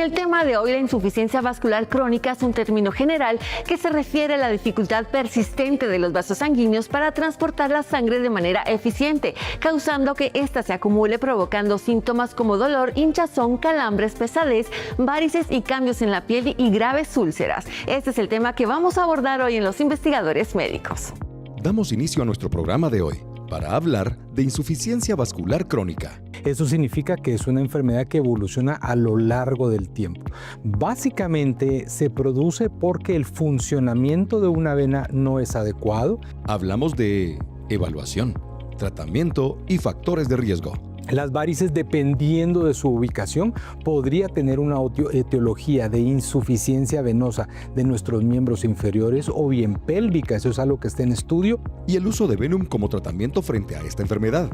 el tema de hoy, la insuficiencia vascular crónica es un término general que se refiere a la dificultad persistente de los vasos sanguíneos para transportar la sangre de manera eficiente, causando que ésta se acumule, provocando síntomas como dolor, hinchazón, calambres, pesadez, varices y cambios en la piel y graves úlceras. Este es el tema que vamos a abordar hoy en Los Investigadores Médicos. Damos inicio a nuestro programa de hoy para hablar de insuficiencia vascular crónica. Eso significa que es una enfermedad que evoluciona a lo largo del tiempo. Básicamente se produce porque el funcionamiento de una vena no es adecuado. Hablamos de evaluación, tratamiento y factores de riesgo. Las varices, dependiendo de su ubicación, podría tener una etiología de insuficiencia venosa de nuestros miembros inferiores o bien pélvica. Eso es algo que está en estudio. Y el uso de Venum como tratamiento frente a esta enfermedad.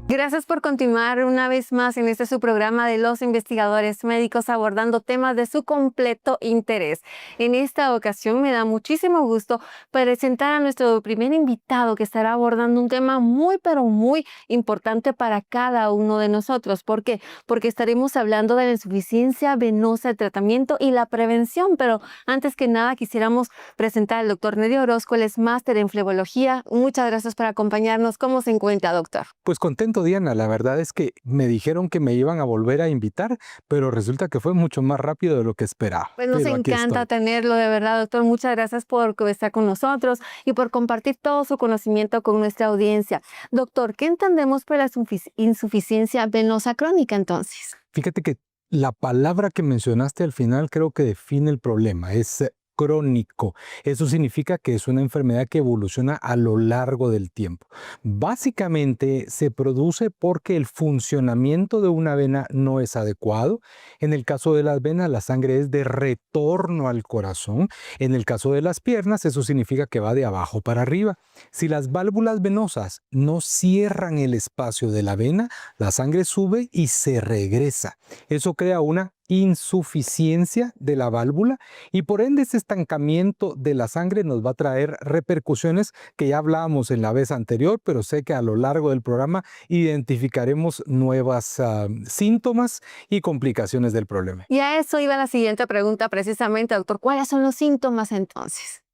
Gracias por continuar una vez más en este su programa de Los Investigadores Médicos, abordando temas de su completo interés. En esta ocasión me da muchísimo gusto presentar a nuestro primer invitado que estará abordando un tema muy pero muy importante para cada uno de nosotros. ¿Por qué? Porque estaremos hablando de la insuficiencia venosa, el tratamiento y la prevención. Pero antes que nada quisiéramos presentar al doctor Nery Orozco. Él es máster en flebología. Muchas gracias por acompañarnos. ¿Cómo se encuentra, doctor? Pues contento, Diana. La verdad es que me dijeron que me iban a volver a invitar, pero resulta que fue mucho más rápido de lo que esperaba. Pues nos encanta tenerlo, de verdad, doctor. Muchas gracias por estar con nosotros y por compartir todo su conocimiento con nuestra audiencia. Doctor, ¿qué entendemos por la insuficiencia venosa crónica entonces? Fíjate que la palabra que mencionaste al final creo que define el problema. Es crónico. Eso significa que es una enfermedad que evoluciona a lo largo del tiempo. Básicamente se produce porque el funcionamiento de una vena no es adecuado. En el caso de las venas, la sangre es de retorno al corazón. En el caso de las piernas, eso significa que va de abajo para arriba. Si las válvulas venosas no cierran el espacio de la vena, la sangre sube y se regresa. Eso crea una insuficiencia de la válvula y por ende ese estancamiento de la sangre nos va a traer repercusiones que ya hablábamos en la vez anterior, pero sé que a lo largo del programa identificaremos nuevas síntomas y complicaciones del problema. Y a eso iba la siguiente pregunta precisamente, doctor. ¿Cuáles son los síntomas entonces?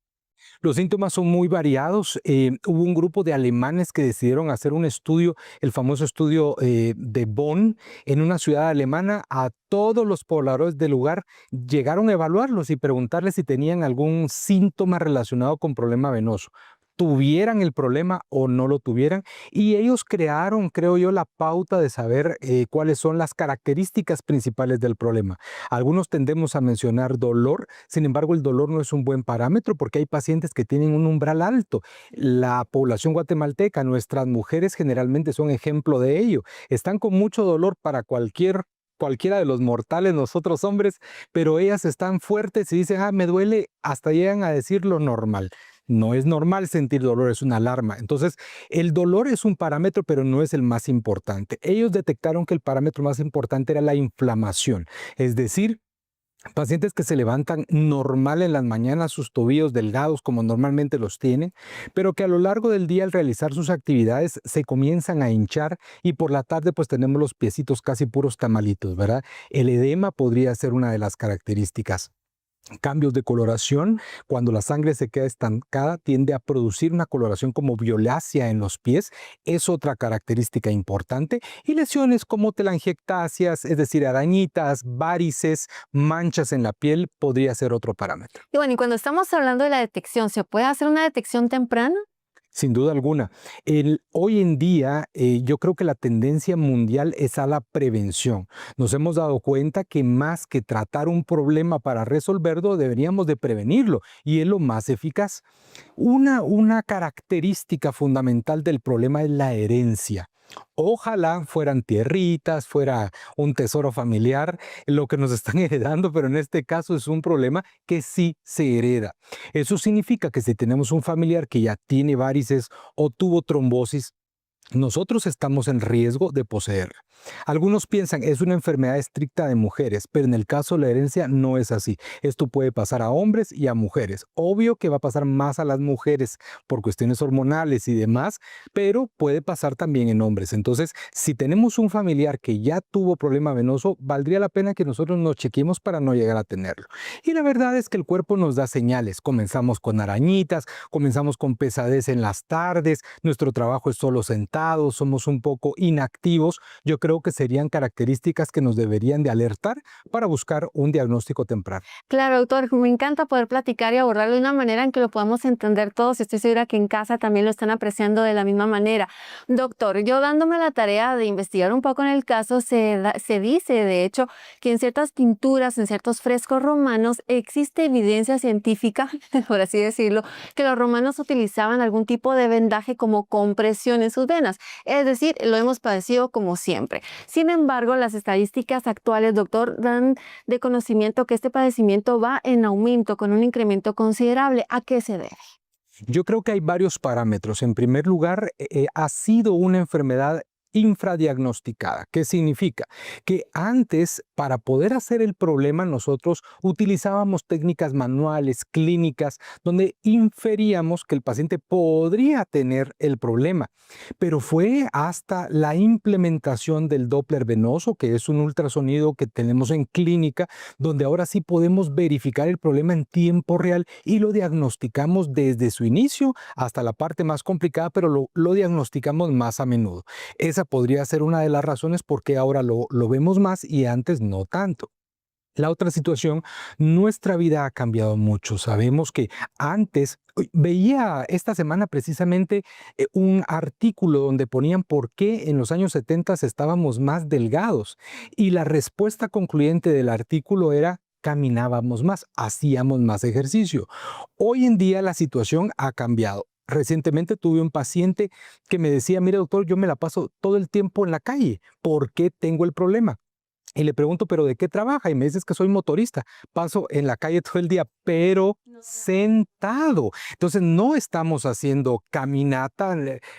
Los síntomas son muy variados. Hubo un grupo de alemanes que decidieron hacer un estudio, el famoso estudio de Bonn, en una ciudad alemana. A todos los pobladores del lugar llegaron a evaluarlos y preguntarles si tenían algún síntoma relacionado con problema venoso, tuvieran el problema o no lo tuvieran, y ellos crearon, creo yo, la pauta de saber cuáles son las características principales del problema. Algunos tendemos a mencionar dolor, sin embargo el dolor no es un buen parámetro porque hay pacientes que tienen un umbral alto. La población guatemalteca, nuestras mujeres generalmente son ejemplo de ello. Están con mucho dolor para cualquiera de los mortales, nosotros hombres, pero ellas están fuertes y dicen, me duele, hasta llegan a decir lo normal. No es normal sentir dolor, es una alarma. Entonces, el dolor es un parámetro, pero no es el más importante. Ellos detectaron que el parámetro más importante era la inflamación, es decir, pacientes que se levantan normal en las mañanas, sus tobillos delgados como normalmente los tienen, pero que a lo largo del día al realizar sus actividades se comienzan a hinchar y por la tarde pues tenemos los piecitos casi puros tamalitos, ¿verdad? El edema podría ser una de las características. Cambios de coloración, cuando la sangre se queda estancada, tiende a producir una coloración como violácea en los pies, es otra característica importante, y lesiones como telangiectasias, es decir, arañitas, varices, manchas en la piel, podría ser otro parámetro. Y bueno, y cuando estamos hablando de la detección, ¿se puede hacer una detección temprana? Sin duda alguna. Hoy en día yo creo que la tendencia mundial es a la prevención. Nos hemos dado cuenta que más que tratar un problema para resolverlo, deberíamos de prevenirlo y es lo más eficaz. Una característica fundamental del problema es la herencia. Ojalá fueran tierritas, fuera un tesoro familiar, lo que nos están heredando, pero en este caso es un problema que sí se hereda. Eso significa que si tenemos un familiar que ya tiene varices o tuvo trombosis, nosotros estamos en riesgo de poseerla. Algunos piensan es una enfermedad estricta de mujeres, pero en el caso de la herencia no es así. Esto puede pasar a hombres y a mujeres. Obvio que va a pasar más a las mujeres por cuestiones hormonales y demás, pero puede pasar también en hombres. Entonces, si tenemos un familiar que ya tuvo problema venoso, valdría la pena que nosotros nos chequemos para no llegar a tenerlo. Y la verdad es que el cuerpo nos da señales. Comenzamos con arañitas, comenzamos con pesadez en las tardes, nuestro trabajo es solo sentado, somos un poco inactivos. Yo creo que serían características que nos deberían de alertar para buscar un diagnóstico temprano. Claro, doctor, me encanta poder platicar y abordarlo de una manera en que lo podamos entender todos y estoy segura que en casa también lo están apreciando de la misma manera. Doctor, yo dándome la tarea de investigar un poco en el caso, se dice de hecho que en ciertas pinturas, en ciertos frescos romanos, existe evidencia científica, por así decirlo, que los romanos utilizaban algún tipo de vendaje como compresión en sus venas. Es decir, lo hemos padecido como siempre. Sin embargo, las estadísticas actuales, doctor, dan de conocimiento que este padecimiento va en aumento con un incremento considerable. ¿A qué se debe? Yo creo que hay varios parámetros. En primer lugar, ha sido una enfermedad infradiagnosticada. ¿Qué significa? Que antes, para poder hacer el problema, nosotros utilizábamos técnicas manuales, clínicas, donde inferíamos que el paciente podría tener el problema. Pero fue hasta la implementación del Doppler venoso, que es un ultrasonido que tenemos en clínica, donde ahora sí podemos verificar el problema en tiempo real y lo diagnosticamos desde su inicio hasta la parte más complicada, pero lo diagnosticamos más a menudo. Esa podría ser una de las razones por qué ahora lo vemos más y antes no tanto. La otra situación, nuestra vida ha cambiado mucho. Sabemos que antes, veía esta semana precisamente un artículo donde ponían por qué en los años 70 estábamos más delgados y la respuesta concluyente del artículo era caminábamos más, hacíamos más ejercicio. Hoy en día la situación ha cambiado. Recientemente tuve un paciente que me decía, mire doctor, yo me la paso todo el tiempo en la calle. ¿Por qué tengo el problema? Y le pregunto, ¿pero de qué trabaja? Y me dices que soy motorista. Paso en la calle todo el día, pero sentado. Entonces no estamos haciendo caminata.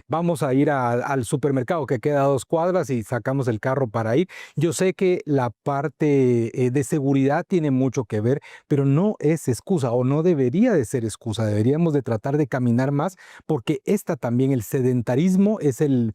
Vamos a ir al supermercado que queda a 2 cuadras y sacamos el carro para ir. Yo sé que la parte de seguridad tiene mucho que ver, pero no es excusa o no debería de ser excusa. Deberíamos de tratar de caminar más porque también, el sedentarismo es el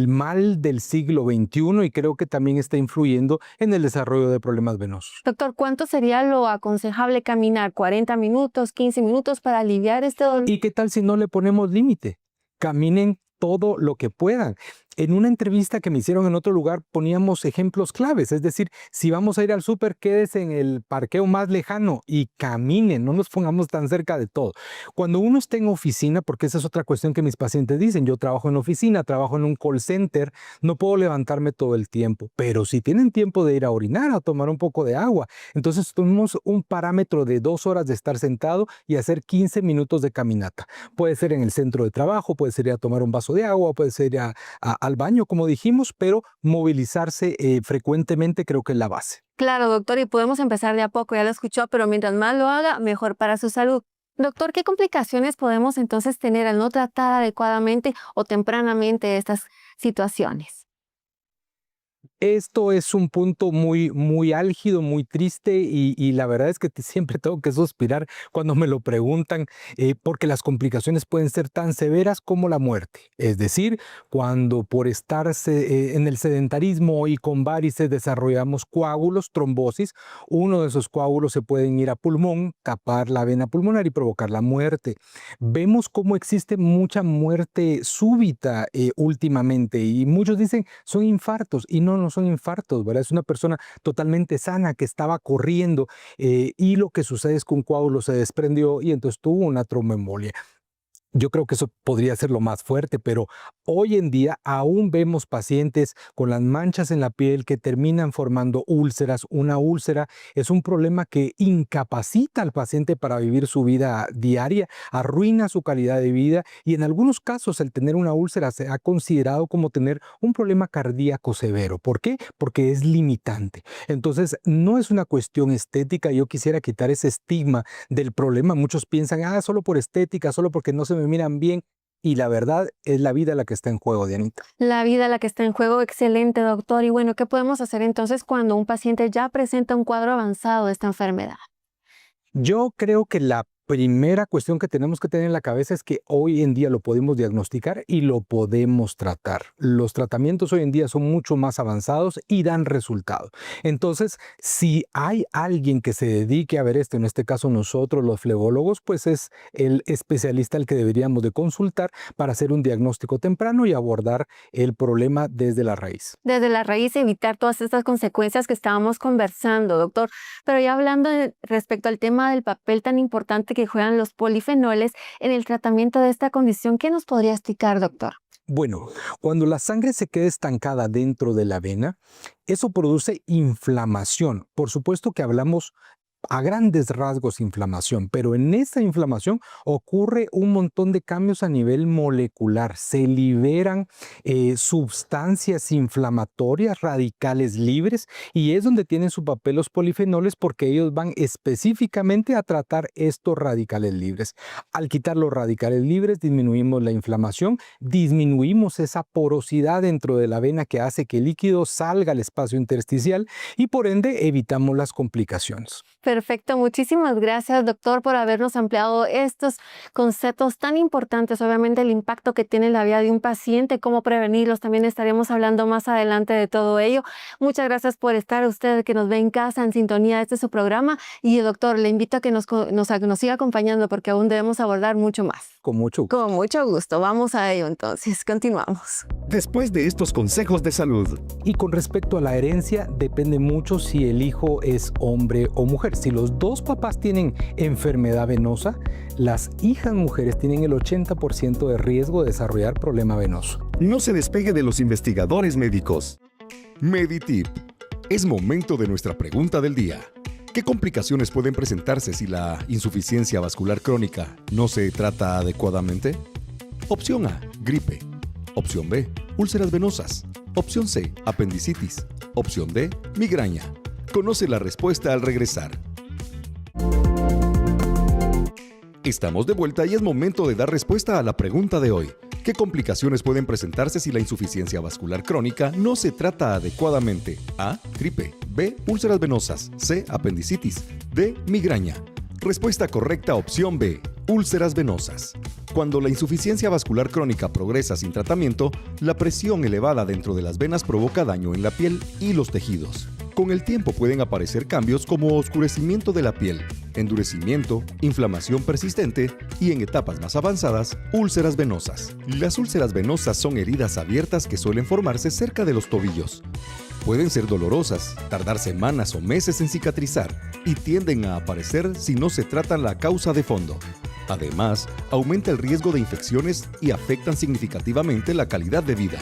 mal del siglo XXI y creo que también está influyendo en el desarrollo de problemas venosos. Doctor, ¿cuánto sería lo aconsejable caminar? ¿40 minutos, 15 minutos para aliviar este dolor? ¿Y qué tal si no le ponemos límite? Caminen todo lo que puedan. En una entrevista que me hicieron en otro lugar poníamos ejemplos claves, es decir, si vamos a ir al súper, quédese en el parqueo más lejano y caminen, no nos pongamos tan cerca de todo. Cuando uno está en oficina, porque esa es otra cuestión que mis pacientes dicen, yo trabajo en oficina, trabajo en un call center, no puedo levantarme todo el tiempo, pero si tienen tiempo de ir a orinar, a tomar un poco de agua, entonces tenemos un parámetro de 2 horas de estar sentado y hacer 15 minutos de caminata. Puede ser en el centro de trabajo, puede ser ir a tomar un vaso de agua, puede ser ir al baño, como dijimos, pero movilizarse frecuentemente creo que es la base. Claro, doctor, y podemos empezar de a poco, ya lo escuchó, pero mientras más lo haga, mejor para su salud. Doctor, ¿qué complicaciones podemos entonces tener al no tratar adecuadamente o tempranamente estas situaciones? Esto es un punto muy álgido, muy triste y la verdad es que siempre tengo que suspirar cuando me lo preguntan porque las complicaciones pueden ser tan severas como la muerte. Es decir, cuando por estar en el sedentarismo y con varices desarrollamos coágulos, trombosis, uno de esos coágulos se pueden ir a pulmón, tapar la vena pulmonar y provocar la muerte. Vemos cómo existe mucha muerte súbita últimamente y muchos dicen son infartos y no son infartos, ¿verdad? Es una persona totalmente sana que estaba corriendo y lo que sucede es que un coágulo se desprendió y entonces tuvo una tromboembolia. Yo creo que eso podría ser lo más fuerte, pero hoy en día aún vemos pacientes con las manchas en la piel que terminan formando úlceras. Una úlcera es un problema que incapacita al paciente para vivir su vida diaria, arruina su calidad de vida y en algunos casos el tener una úlcera se ha considerado como tener un problema cardíaco severo. ¿Por qué? Porque es limitante. Entonces, no es una cuestión estética. Yo quisiera quitar ese estigma del problema. Muchos piensan, solo por estética, solo porque no se me miran bien. y la verdad es la vida la que está en juego, Dianita. La vida la que está en juego, excelente, doctor. Y bueno, ¿qué podemos hacer entonces cuando un paciente ya presenta un cuadro avanzado de esta enfermedad? Yo creo que la primera cuestión que tenemos que tener en la cabeza es que hoy en día lo podemos diagnosticar y lo podemos tratar. Los tratamientos hoy en día son mucho más avanzados y dan resultado. Entonces, si hay alguien que se dedique a ver esto, en este caso nosotros los flebólogos, pues es el especialista al que deberíamos de consultar para hacer un diagnóstico temprano y abordar el problema desde la raíz. Desde la raíz evitar todas estas consecuencias que estábamos conversando, doctor. Pero ya hablando respecto al tema del papel tan importante que juegan los polifenoles en el tratamiento de esta condición, ¿qué nos podría explicar, doctor? Bueno, cuando la sangre se queda estancada dentro de la vena, eso produce inflamación. Por supuesto que hablamos a grandes rasgos inflamación, pero en esta inflamación ocurre un montón de cambios a nivel molecular. Se liberan sustancias inflamatorias, radicales libres, y es donde tienen su papel los polifenoles porque ellos van específicamente a tratar estos radicales libres. Al quitar los radicales libres, disminuimos la inflamación, disminuimos esa porosidad dentro de la vena que hace que el líquido salga al espacio intersticial y por ende evitamos las complicaciones. Perfecto, muchísimas gracias, doctor, por habernos ampliado estos conceptos tan importantes, obviamente el impacto que tiene en la vida de un paciente, cómo prevenirlos, también estaremos hablando más adelante de todo ello. Muchas gracias por estar usted que nos ve en casa, en sintonía de su programa, y doctor, le invito a que nos siga acompañando porque aún debemos abordar mucho más. Con mucho gusto. Con mucho gusto, vamos a ello entonces, continuamos. Después de estos consejos de salud. Y con respecto a la herencia, depende mucho si el hijo es hombre o mujer. Si los dos papás tienen enfermedad venosa, las hijas mujeres tienen el 80% de riesgo de desarrollar problema venoso. No se despegue de los investigadores médicos. Meditip. Es momento de nuestra pregunta del día. ¿Qué complicaciones pueden presentarse si la insuficiencia vascular crónica no se trata adecuadamente? Opción A, gripe. Opción B, úlceras venosas. Opción C, apendicitis. Opción D, migraña. Conoce la respuesta al regresar. Estamos de vuelta y es momento de dar respuesta a la pregunta de hoy. ¿Qué complicaciones pueden presentarse si la insuficiencia vascular crónica no se trata adecuadamente? A, gripe. B, úlceras venosas. C, apendicitis. D, migraña. Respuesta correcta, opción B, úlceras venosas. Cuando la insuficiencia vascular crónica progresa sin tratamiento, la presión elevada dentro de las venas provoca daño en la piel y los tejidos. Con el tiempo pueden aparecer cambios como oscurecimiento de la piel, endurecimiento, inflamación persistente y, en etapas más avanzadas, úlceras venosas. Las úlceras venosas son heridas abiertas que suelen formarse cerca de los tobillos. Pueden ser dolorosas, tardar semanas o meses en cicatrizar y tienden a aparecer si no se trata la causa de fondo. Además, aumenta el riesgo de infecciones y afectan significativamente la calidad de vida.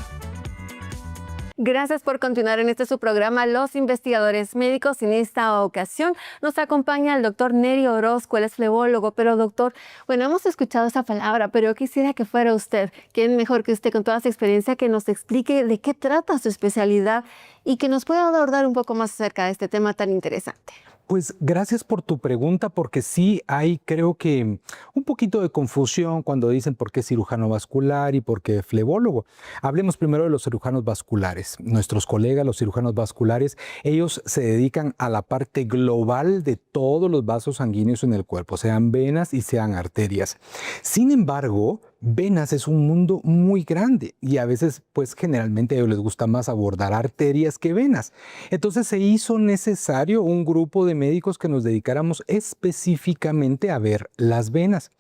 Gracias por continuar en su programa Los Investigadores Médicos. En esta ocasión nos acompaña el doctor Neri Orozco, él es flebólogo. Pero doctor, bueno, hemos escuchado esa palabra, pero yo quisiera que fuera usted, ¿quién mejor que usted con toda su experiencia, que nos explique de qué trata su especialidad y que nos pueda abordar un poco más acerca de este tema tan interesante? Pues gracias por tu pregunta, porque sí hay, creo que, un poquito de confusión cuando dicen por qué cirujano vascular y por qué flebólogo. Hablemos primero de los cirujanos vasculares. Nuestros colegas, los cirujanos vasculares, ellos se dedican a la parte global de todos los vasos sanguíneos en el cuerpo, sean venas y sean arterias. Sin embargo, venas es un mundo muy grande y a veces, pues generalmente a ellos les gusta más abordar arterias que venas. Entonces se hizo necesario un grupo de médicos que nos dedicáramos específicamente a ver las venas.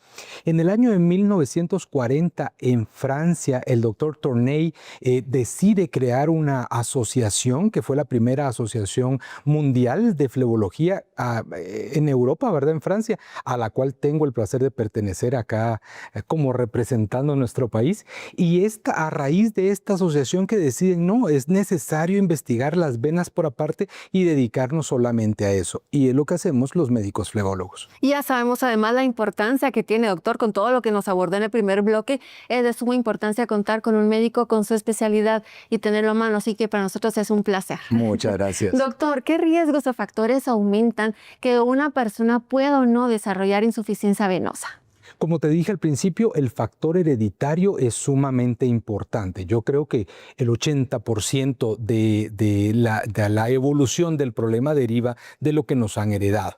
En el año de 1940, en Francia, el doctor Tournay decide crear una asociación que fue la primera asociación mundial de flebología en Europa, ¿verdad? En Francia, a la cual tengo el placer de pertenecer acá como representando a nuestro país. Y a raíz de esta asociación que deciden, no, es necesario investigar las venas por aparte y dedicarnos solamente a eso. Y es lo que hacemos los médicos flebólogos. Y ya sabemos además la importancia que tiene, doctor, con todo lo que nos abordó en el primer bloque. Es de suma importancia contar con un médico con su especialidad y tenerlo a mano, así que para nosotros es un placer. Muchas gracias. Doctor, ¿qué riesgos o factores aumentan que una persona pueda o no desarrollar insuficiencia venosa? Como te dije al principio, el factor hereditario es sumamente importante. Yo creo que el 80% de la evolución del problema deriva de lo que nos han heredado.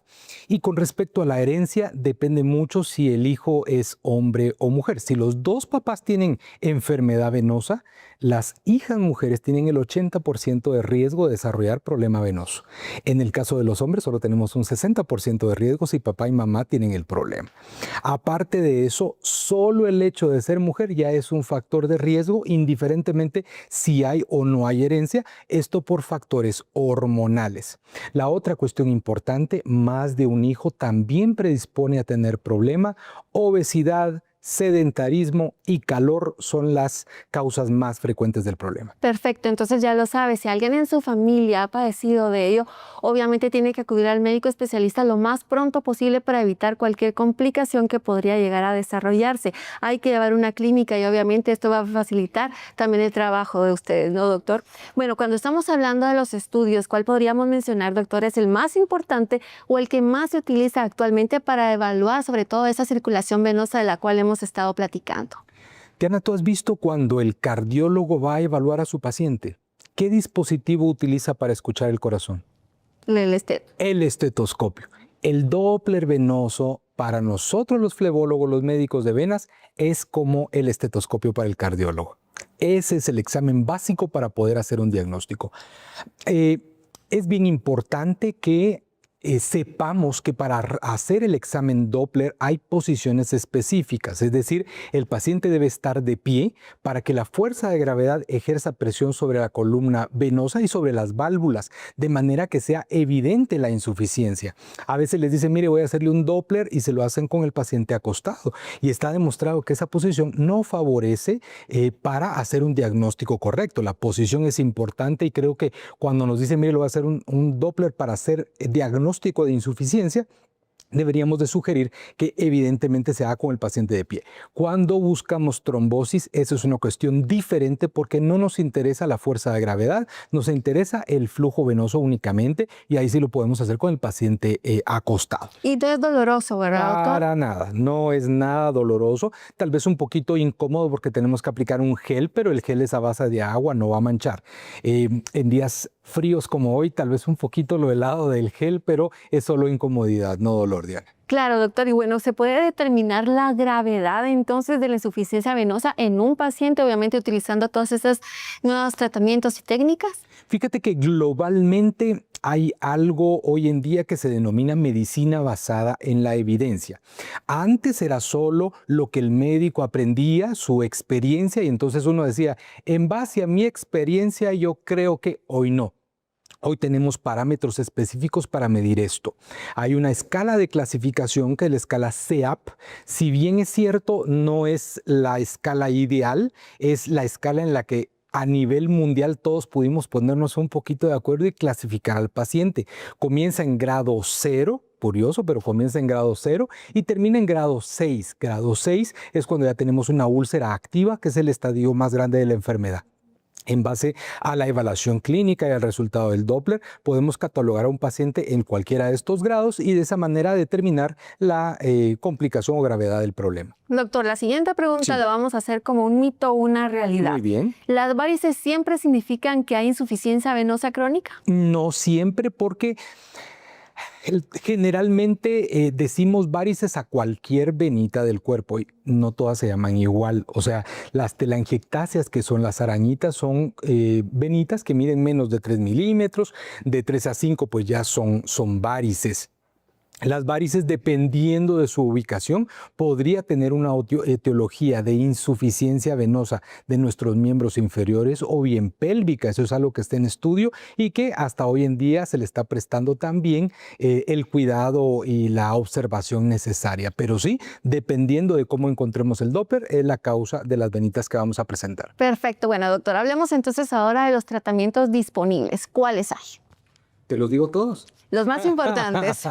Y con respecto a la herencia, depende mucho si el hijo es hombre o mujer. Si los dos papás tienen enfermedad venosa, las hijas mujeres tienen el 80% de riesgo de desarrollar problema venoso. En el caso de los hombres, solo tenemos un 60% de riesgo si papá y mamá tienen el problema. Aparte de eso, solo el hecho de ser mujer ya es un factor de riesgo, indiferentemente si hay o no hay herencia, esto por factores hormonales. La otra cuestión importante, más de un hijo también predispone a tener problema, obesidad, sedentarismo y calor son las causas más frecuentes del problema. Perfecto, entonces ya lo sabe, si alguien en su familia ha padecido de ello, obviamente tiene que acudir al médico especialista lo más pronto posible para evitar cualquier complicación que podría llegar a desarrollarse. Hay que llevar una clínica y obviamente esto va a facilitar también el trabajo de ustedes, ¿no, doctor? Bueno, cuando estamos hablando de los estudios, ¿cuál podríamos mencionar, doctor, es el más importante o el que más se utiliza actualmente para evaluar sobre todo esa circulación venosa de la cual hemos estado platicando? Diana, ¿tú has visto cuando el cardiólogo va a evaluar a su paciente? ¿Qué dispositivo utiliza para escuchar el corazón? El estetoscopio. El Doppler venoso, para nosotros los flebólogos, los médicos de venas, es como el estetoscopio para el cardiólogo. Ese es el examen básico para poder hacer un diagnóstico. Es bien importante que sepamos que para hacer el examen Doppler hay posiciones específicas, es decir, el paciente debe estar de pie para que la fuerza de gravedad ejerza presión sobre la columna venosa y sobre las válvulas, de manera que sea evidente la insuficiencia. A veces les dicen, mire, voy a hacerle un Doppler y se lo hacen con el paciente acostado y está demostrado que esa posición no favorece para hacer un diagnóstico correcto. La posición es importante y creo que cuando nos dicen, mire, lo voy a hacer un Doppler para hacer diagnóstico de insuficiencia, deberíamos de sugerir que evidentemente se haga con el paciente de pie. Cuando buscamos trombosis, eso es una cuestión diferente porque no nos interesa la fuerza de gravedad, nos interesa el flujo venoso únicamente y ahí sí lo podemos hacer con el paciente acostado. Y no es doloroso, ¿verdad, doctor? Para nada, no es nada doloroso, tal vez un poquito incómodo porque tenemos que aplicar un gel, pero el gel es a base de agua, no va a manchar. En días fríos como hoy, tal vez un poquito lo helado del gel, pero es solo incomodidad, no dolor, Diana. Claro, doctor. Y bueno, ¿se puede determinar la gravedad entonces de la insuficiencia venosa en un paciente, obviamente utilizando todos esos nuevos tratamientos y técnicas? Fíjate que globalmente hay algo hoy en día que se denomina medicina basada en la evidencia. Antes era solo lo que el médico aprendía, su experiencia, y entonces uno decía, en base a mi experiencia yo creo que hoy no. Hoy tenemos parámetros específicos para medir esto. Hay una escala de clasificación que es la escala CEAP. Si bien es cierto, no es la escala ideal, es la escala en la que a nivel mundial todos pudimos ponernos un poquito de acuerdo y clasificar al paciente. Comienza en grado 0, curioso, pero comienza en grado 0 y termina en grado 6. Grado 6 es cuando ya tenemos una úlcera activa, que es el estadio más grande de la enfermedad. En base a la evaluación clínica y al resultado del Doppler, podemos catalogar a un paciente en cualquiera de estos grados y de esa manera determinar la complicación o gravedad del problema. Doctor, la siguiente pregunta la vamos a hacer como un mito o una realidad. Muy bien. ¿Las varices siempre significan que hay insuficiencia venosa crónica? No siempre, porque generalmente decimos varices a cualquier venita del cuerpo y no todas se llaman igual. O sea, las telangiectasias, que son las arañitas, son venitas que miden menos de 3 milímetros, de 3 a 5 pues ya son varices. Las varices, dependiendo de su ubicación, podría tener una etiología de insuficiencia venosa de nuestros miembros inferiores o bien pélvica. Eso es algo que está en estudio y que hasta hoy en día se le está prestando también el cuidado y la observación necesaria. Pero sí, dependiendo de cómo encontremos el Doppler, es la causa de las venitas que vamos a presentar. Perfecto. Bueno, doctor, hablemos entonces ahora de los tratamientos disponibles. ¿Cuáles hay? ¿Te los digo todos? Los más importantes.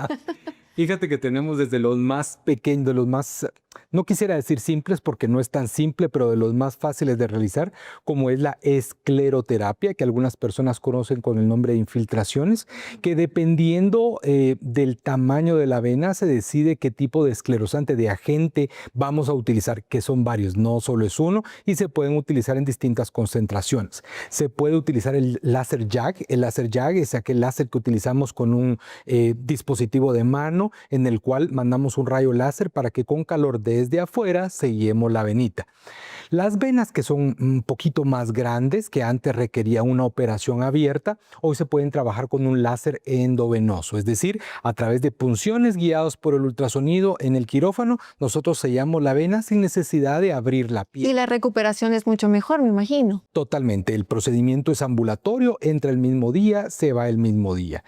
Fíjate que tenemos desde los más pequeños, de los más no quisiera decir simples porque no es tan simple, pero de los más fáciles de realizar, como es la escleroterapia, que algunas personas conocen con el nombre de infiltraciones, que dependiendo del tamaño de la vena se decide qué tipo de esclerosante, de agente vamos a utilizar, que son varios, no solo es uno, y se pueden utilizar en distintas concentraciones. Se puede utilizar el láser JAG. El láser JAG es aquel láser que utilizamos con un dispositivo de mano en el cual mandamos un rayo láser para que con calor desde afuera sellemos la venita. Las venas que son un poquito más grandes, que antes requería una operación abierta, hoy se pueden trabajar con un láser endovenoso, es decir, a través de punciones guiados por el ultrasonido en el quirófano, nosotros sellamos la vena sin necesidad de abrir la piel. Y la recuperación es mucho mejor, me imagino. Totalmente, el procedimiento es ambulatorio, entra el mismo día, se va el mismo día.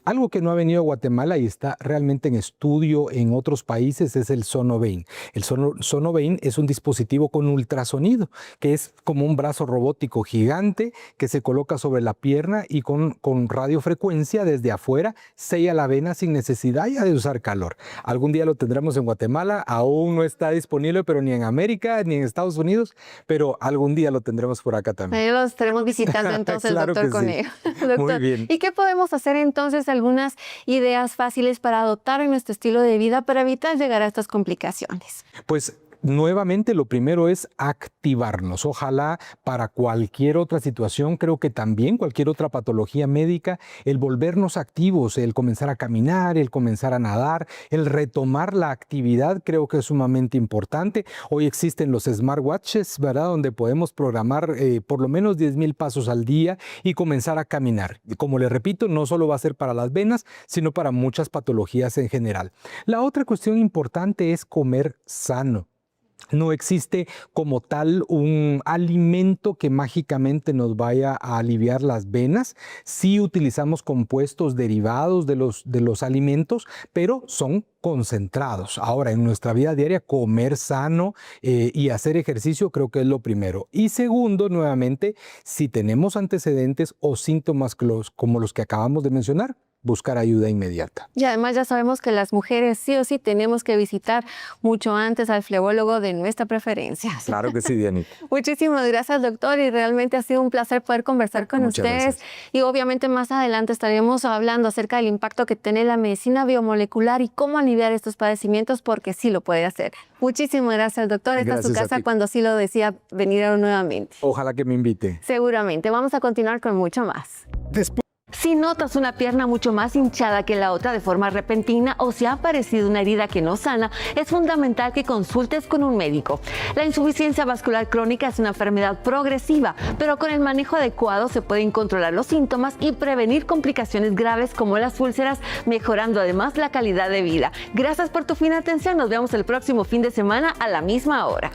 Algo que no ha venido a Guatemala y está realmente en estudio en otros países es el Sonovein. El Sonovein es un dispositivo con ultrasonido, que es como un brazo robótico gigante que se coloca sobre la pierna y con radiofrecuencia desde afuera sella la vena sin necesidad ya de usar calor. Algún día lo tendremos en Guatemala, aún no está disponible, pero ni en América ni en Estados Unidos, pero algún día lo tendremos por acá también. Ahí lo estaremos visitando entonces, Claro doctor que sí. Conejo. Doctor, Muy bien. ¿y qué podemos hacer entonces? Algunas ideas fáciles para adoptar en nuestro estilo de vida para evitar llegar a estas complicaciones. Pues nuevamente, lo primero es activarnos. Ojalá para cualquier otra situación, creo que también cualquier otra patología médica, el volvernos activos, el comenzar a caminar, el comenzar a nadar, el retomar la actividad, creo que es sumamente importante. Hoy existen los smartwatches, ¿verdad? Donde podemos programar por lo menos 10,000 pasos al día y comenzar a caminar. Como les repito, no solo va a ser para las venas, sino para muchas patologías en general. La otra cuestión importante es comer sano. No existe como tal un alimento que mágicamente nos vaya a aliviar las venas. Sí utilizamos compuestos derivados de los alimentos, pero son concentrados. Ahora, en nuestra vida diaria, comer sano y hacer ejercicio creo que es lo primero. Y segundo, nuevamente, si tenemos antecedentes o síntomas como los que acabamos de mencionar, buscar ayuda inmediata. Y además ya sabemos que las mujeres sí o sí tenemos que visitar mucho antes al flebólogo de nuestra preferencia. Claro que sí, Dianita. Muchísimas gracias, doctor, y realmente ha sido un placer poder conversar con Muchas ustedes. gracias. Y obviamente más adelante estaremos hablando acerca del impacto que tiene la medicina biomolecular y cómo aliviar estos padecimientos, porque sí lo puede hacer. Muchísimas gracias, doctor. Esta es su Gracias a casa ti. cuando sí lo decía venir nuevamente. Ojalá que me invite. Seguramente. Vamos a continuar con mucho más. Si notas una pierna mucho más hinchada que la otra de forma repentina o si ha aparecido una herida que no sana, es fundamental que consultes con un médico. La insuficiencia vascular crónica es una enfermedad progresiva, pero con el manejo adecuado se pueden controlar los síntomas y prevenir complicaciones graves como las úlceras, mejorando además la calidad de vida. Gracias por tu fina atención. Nos vemos el próximo fin de semana a la misma hora.